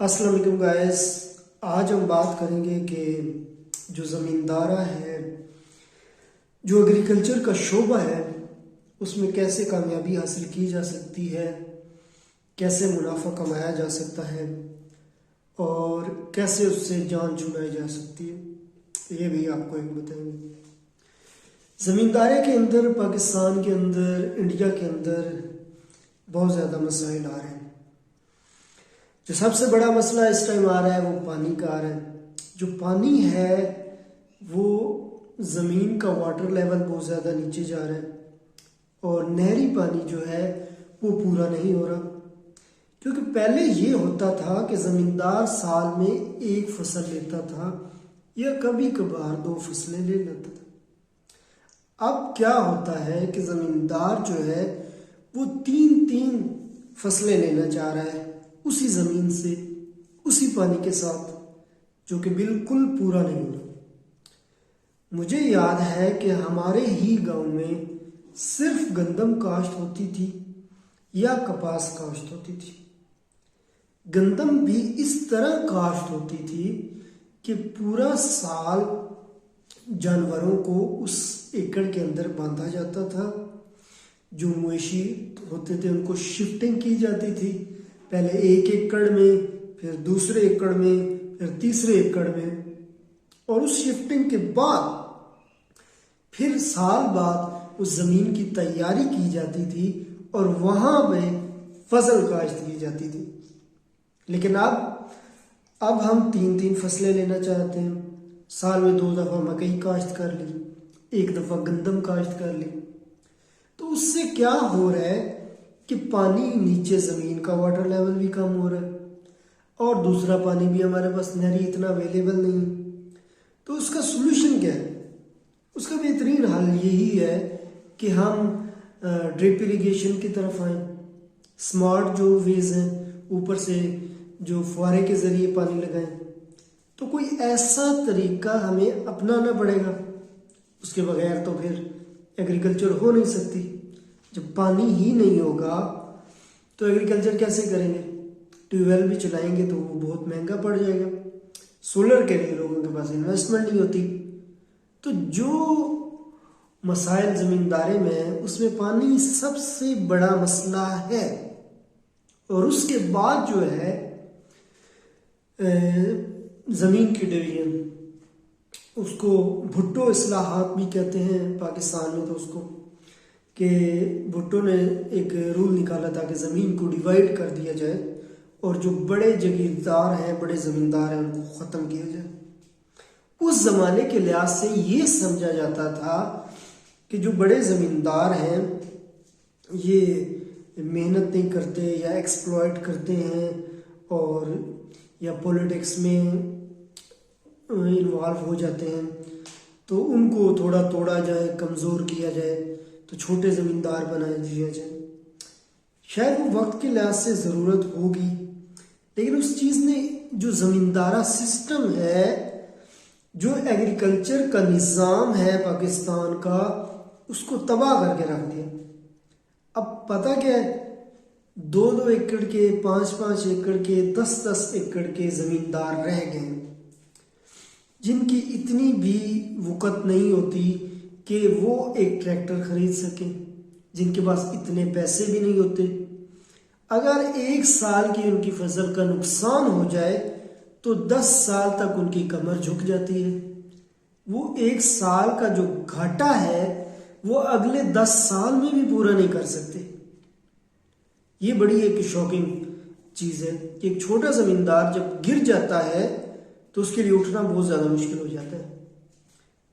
अस्सलाम वालेकुम गाइस। आज हम बात करेंगे कि जो ज़मींदारा है, जो एग्रीकल्चर का शोबा है, उसमें कैसे कामयाबी हासिल की जा सकती है, कैसे मुनाफा कमाया जा सकता है और कैसे उससे जान छुड़ाई जा सकती है, ये भी आपको एक बताएंगे। ज़मींदारी के अंदर, पाकिस्तान के अंदर, इंडिया के अंदर बहुत ज़्यादा मसाइल आ रहे हैं। जो सबसे बड़ा मसला इस टाइम आ रहा है वो पानी का आ रहा है। जो पानी है वो ज़मीन का वाटर लेवल बहुत ज़्यादा नीचे जा रहा है और नहरी पानी जो है वो पूरा नहीं हो रहा, क्योंकि पहले ये होता था कि ज़मींदार साल में एक फसल लेता था या कभी कभार 2 फसलें ले लेता था। अब क्या होता है कि ज़मींदार जो है वो 3-3 फसलें लेना चाह रहा है उसी ज़मीन से, उसी पानी के साथ, जो कि बिल्कुल पूरा नहीं हो रहा। मुझे याद है कि हमारे ही गांव में सिर्फ गंदम काश्त होती थी या कपास काश्त होती थी। गंदम भी इस तरह काश्त होती थी कि पूरा साल जानवरों को उस एकड़ के अंदर बांधा जाता था। जो मवेशी होते थे उनको शिफ्टिंग की जाती थी, पहले एक एकड़ में, फिर दूसरे एकड़ में, फिर तीसरे एकड़ में, और उस शिफ्टिंग के बाद फिर साल बाद उस ज़मीन की तैयारी की जाती थी और वहाँ पे फसल काश्त की जाती थी। लेकिन अब हम 3-3 फसलें लेना चाहते हैं। साल में 2 दफ़ा मकई काश्त कर ली, 1 दफ़ा गंदम काश्त कर ली, तो उससे क्या हो रहा है कि पानी नीचे ज़मीन का वाटर लेवल भी कम हो रहा है और दूसरा पानी भी हमारे पास नहरी इतना अवेलेबल नहीं है। तो उसका सॉल्यूशन क्या है? उसका बेहतरीन हल यही है कि हम ड्रिप इरिगेशन की तरफ आएँ। स्मार्ट जो वेज हैं, ऊपर से जो फुहारे के ज़रिए पानी लगाएं, तो कोई ऐसा तरीका हमें अपनाना पड़ेगा। उसके बगैर तो फिर एग्रीकल्चर हो नहीं सकती। जब पानी ही नहीं होगा तो एग्रीकल्चर कैसे करेंगे? ट्यूबवेल भी चलाएंगे तो वो बहुत महंगा पड़ जाएगा। सोलर के लिए लोगों के पास इन्वेस्टमेंट नहीं होती। तो जो मसाइल ज़मींदारी में है उसमें पानी सबसे बड़ा मसला है। और उसके बाद जो है ज़मीन की डिवीजन, उसको भुट्टो इस्लाहात भी कहते हैं पाकिस्तान में। तो उसको कि भुट्टो ने एक रूल निकाला था कि ज़मीन को डिवाइड कर दिया जाए और जो बड़े जगीरदार हैं, बड़े ज़मींदार हैं, उनको ख़त्म किया जाए। उस ज़माने के लिहाज से ये समझा जाता था कि जो बड़े ज़मींदार हैं ये मेहनत नहीं करते या एक्सप्लॉइट करते हैं और या पॉलिटिक्स में इन्वॉल्व हो जाते हैं, तो उनको थोड़ा तोड़ा जाए, कमज़ोर किया जाए, तो छोटे ज़मींदार बनाए दिया जाए। शायद वो वक्त के लिहाज से ज़रूरत होगी, लेकिन उस चीज़ ने जो ज़मींदारा सिस्टम है, जो एग्रीकल्चर का निज़ाम है पाकिस्तान का, उसको तबाह करके रख दिया। अब पता क्या है, 2-2 एकड़ के, 5-5 एकड़ के, 10-10 एकड़ के ज़मींदार रह गए जिनकी इतनी भी वक़्त नहीं होती कि वो एक ट्रैक्टर खरीद सकें, जिनके पास इतने पैसे भी नहीं होते। अगर 1 साल की उनकी फसल का नुकसान हो जाए तो 10 साल तक उनकी कमर झुक जाती है। वो 1 साल का जो घाटा है वो अगले 10 साल में भी पूरा नहीं कर सकते। ये बड़ी एक शॉकिंग चीज़ है कि एक छोटा ज़मींदार जब गिर जाता है तो उसके लिए उठना बहुत ज़्यादा मुश्किल हो जाता है।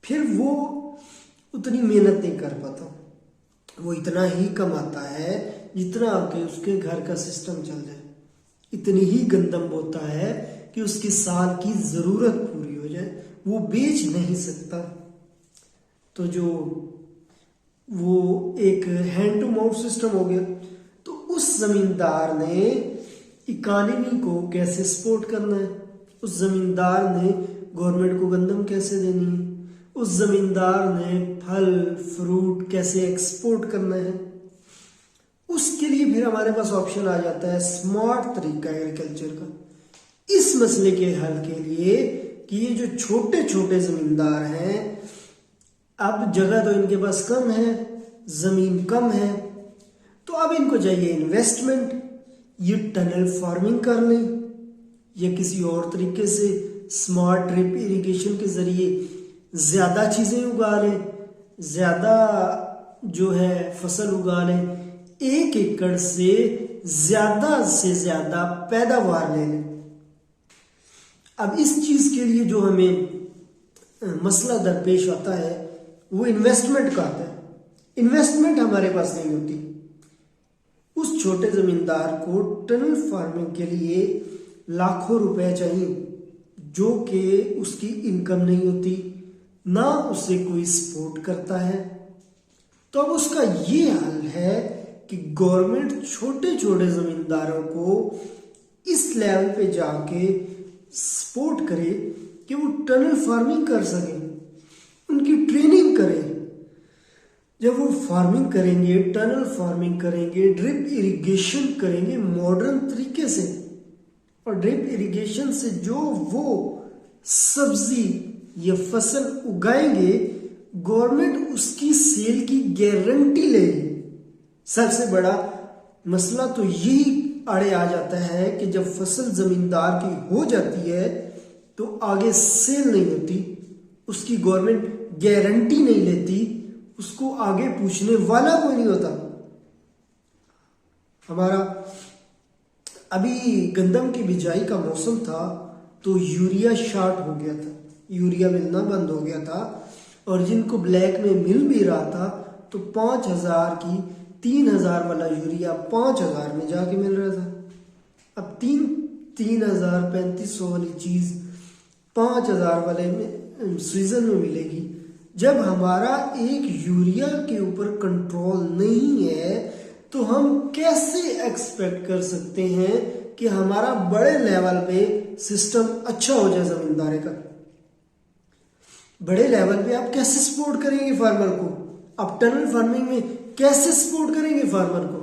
फिर वो उतनी मेहनत नहीं कर पाता, वो इतना ही कमाता है जितना कि उसके घर का सिस्टम चल जाए। इतनी ही गंदम बोता है कि उसकी साल की ज़रूरत पूरी हो जाए, वो बेच नहीं सकता। तो जो वो एक हैंड टू माउथ सिस्टम हो गया। तो उस ज़मींदार ने इकानमी को कैसे सपोर्ट करना है, उस ज़मींदार ने गवर्नमेंट को गंदम कैसे देनी है, उस ज़मींदार ने फल फ्रूट कैसे एक्सपोर्ट करना है, उसके लिए फिर हमारे पास ऑप्शन आ जाता है स्मार्ट तरीका एग्रीकल्चर का। इस मसले के हल के लिए कि ये जो छोटे छोटे जमींदार हैं, अब जगह तो इनके पास कम है, जमीन कम है, तो अब इनको चाहिए इन्वेस्टमेंट। ये टनल फार्मिंग कर लें या किसी और तरीके से स्मार्ट ड्रिप इरिगेशन के जरिए ज्यादा चीजें उगा लें, ज्यादा जो है फसल उगा लें, 1 एकड़ से ज्यादा पैदावार ले लें। अब इस चीज के लिए जो हमें मसला दरपेश आता है वो इन्वेस्टमेंट का आता है। इन्वेस्टमेंट हमारे पास नहीं होती। उस छोटे जमींदार को टनल फार्मिंग के लिए लाखों रुपए चाहिए, जो कि उसकी इनकम नहीं होती, ना उसे कोई सपोर्ट करता है। तो अब उसका ये हल है कि गवर्नमेंट छोटे छोटे जमींदारों को इस लेवल पे जाके सपोर्ट करे कि वो टनल फार्मिंग कर सके, उनकी ट्रेनिंग करे। जब वो फार्मिंग करेंगे, टनल फार्मिंग करेंगे, ड्रिप इरिगेशन करेंगे मॉडर्न तरीके से, और ड्रिप इरिगेशन से जो वो सब्जी या फसल उगाएंगे, गवर्नमेंट उसकी सेल की गारंटी लेगी। सबसे बड़ा मसला तो यही आड़े आ जाता है कि जब फसल जमींदार की हो जाती है तो आगे सेल नहीं होती, उसकी गवर्नमेंट गारंटी नहीं लेती, उसको आगे पूछने वाला कोई नहीं होता। हमारा अभी गंदम की बिजाई का मौसम था तो यूरिया शॉर्ट हो गया था, यूरिया मिलना बंद हो गया था, और जिनको ब्लैक में मिल भी रहा था तो 5,000 की 3,000 वाला यूरिया 5,000 में जाके मिल रहा था। अब 3,000 3,500 वाली चीज 5,000 वाले में सीजन में मिलेगी। जब हमारा एक यूरिया के ऊपर कंट्रोल नहीं है तो हम कैसे एक्सपेक्ट कर सकते हैं कि हमारा बड़े लेवल पे सिस्टम अच्छा हो जाए जमींदारी का। बड़े लेवल पे आप कैसे सपोर्ट करेंगे फार्मर को? आप टनल फार्मिंग में कैसे सपोर्ट करेंगे फार्मर को?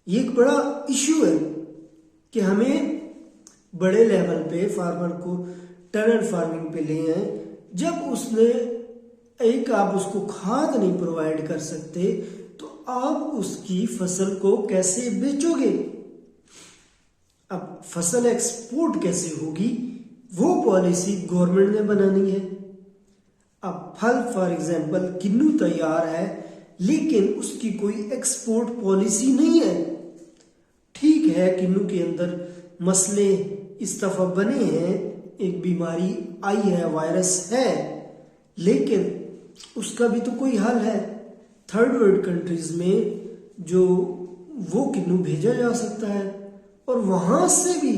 ये एक बड़ा इश्यू है कि हमें बड़े लेवल पे फार्मर को टनल फार्मिंग पे ले आए। जब उसने एक आप उसको खाद नहीं प्रोवाइड कर सकते तो आप उसकी फसल को कैसे बेचोगे? अब फसल एक्सपोर्ट कैसे होगी, वो पॉलिसी गवर्नमेंट ने बनानी है। अब फल फॉर एग्जांपल किन्नू तैयार है लेकिन उसकी कोई एक्सपोर्ट पॉलिसी नहीं है। ठीक है, किन्नू के अंदर मसले इस दफा बने हैं, एक बीमारी आई है, वायरस है, लेकिन उसका भी तो कोई हल है। थर्ड वर्ल्ड कंट्रीज में जो वो किन्नू भेजा जा सकता है, और वहां से भी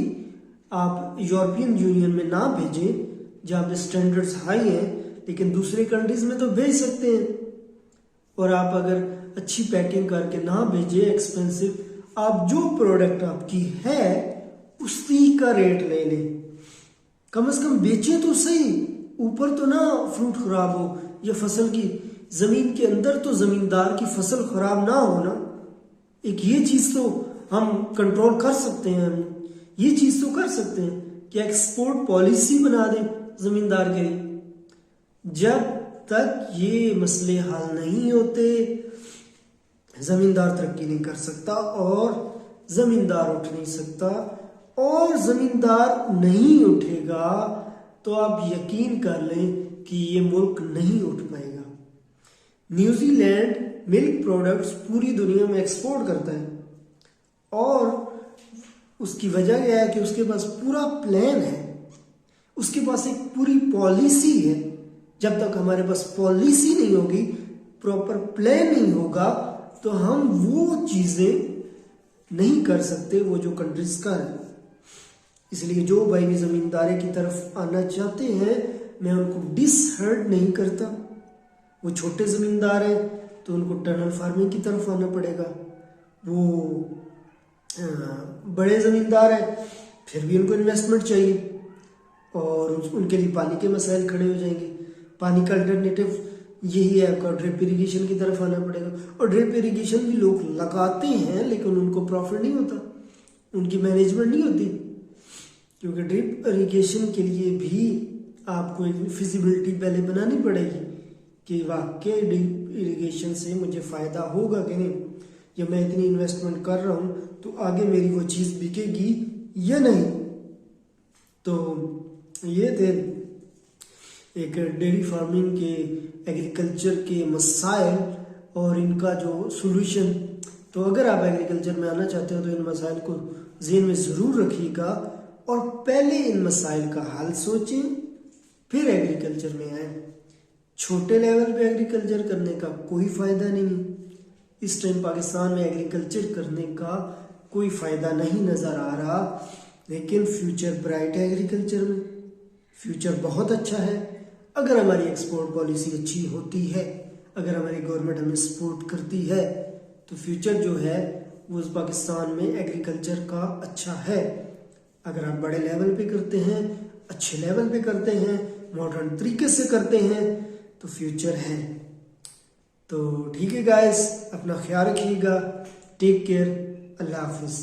आप यूरोपियन यूनियन में ना भेजें जहां पे स्टैंडर्ड्स हाई हैं, लेकिन दूसरे कंट्रीज में तो भेज सकते हैं। और आप अगर अच्छी पैकिंग करके ना भेजे एक्सपेंसिव, आप जो प्रोडक्ट आपकी है उसी का रेट ले लें, कम से कम बेचें तो सही। ऊपर तो ना फ्रूट खराब हो या फसल की जमीन के अंदर तो जमींदार की फसल खराब ना हो ना। एक ये चीज तो हम कंट्रोल कर सकते हैं, हम ये चीज तो कर सकते हैं कि एक्सपोर्ट पॉलिसी बना दें जमींदार के लिए। जब तक ये मसले हल नहीं होते जमींदार तरक्की नहीं कर सकता, और जमींदार उठ नहीं सकता, और जमींदार नहीं उठेगा तो आप यकीन कर लें कि ये मुल्क नहीं उठ पाएगा। न्यूजीलैंड मिल्क प्रोडक्ट्स पूरी दुनिया में एक्सपोर्ट करता है, और उसकी वजह यह है कि उसके पास पूरा प्लान है, उसके पास एक पूरी पॉलिसी है। जब तक हमारे पास पॉलिसी नहीं होगी, प्रॉपर प्लान नहीं होगा, तो हम वो चीजें नहीं कर सकते वो जो कंट्रीज कर है। इसलिए जो भाई भी जमींदारी की तरफ आना चाहते हैं, मैं उनको डिसहर्ट नहीं करता। वो छोटे जमींदार हैं तो उनको टनल फार्मिंग की तरफ आना पड़ेगा। वो बड़े जमींदार हैं फिर भी उनको इन्वेस्टमेंट चाहिए, और उनके लिए पानी के मसाइल खड़े हो जाएंगे। पानी का अल्टरनेटिव यही है, आपका ड्रिप इरिगेशन की तरफ आना पड़ेगा। और ड्रिप इरिगेशन भी लोग लगाते हैं लेकिन उनको प्रॉफिट नहीं होता, उनकी मैनेजमेंट नहीं होती, क्योंकि ड्रिप इरिगेशन के लिए भी आपको एक फिजिबिलिटी पहले बनानी पड़ेगी कि वाकई ड्रिप इरिगेशन से मुझे फ़ायदा होगा कि नहीं, या मैं इतनी इन्वेस्टमेंट कर रहा हूँ तो आगे मेरी वो चीज़ बिकेगी या नहीं। तो ये थे एक डेयरी फार्मिंग के, एग्रीकल्चर के मसाइल और इनका जो सॉल्यूशन। तो अगर आप एग्रीकल्चर में आना चाहते हो तो इन मसाइल को ज़हन में ज़रूर रखिएगा और पहले इन मसाइल का हल सोचें, फिर एग्रीकल्चर में आए। छोटे लेवल पे एग्रीकल्चर करने का कोई फ़ायदा नहीं है। इस टाइम पाकिस्तान में एग्रीकल्चर करने का कोई फ़ायदा नहीं नज़र आ रहा, लेकिन फ्यूचर ब्राइट है एग्रीकल्चर में, फ्यूचर बहुत अच्छा है। अगर हमारी एक्सपोर्ट पॉलिसी अच्छी होती है, अगर हमारी गवर्नमेंट हमें सपोर्ट करती है, तो फ्यूचर जो है वो उस पाकिस्तान में एग्रीकल्चर का अच्छा है। अगर आप बड़े लेवल पे करते हैं, अच्छे लेवल पे करते हैं, मॉडर्न तरीके से करते हैं, तो फ्यूचर है। तो ठीक है गाइस, अपना ख्याल रखिएगा। Take care. अल्लाह हाफिज़।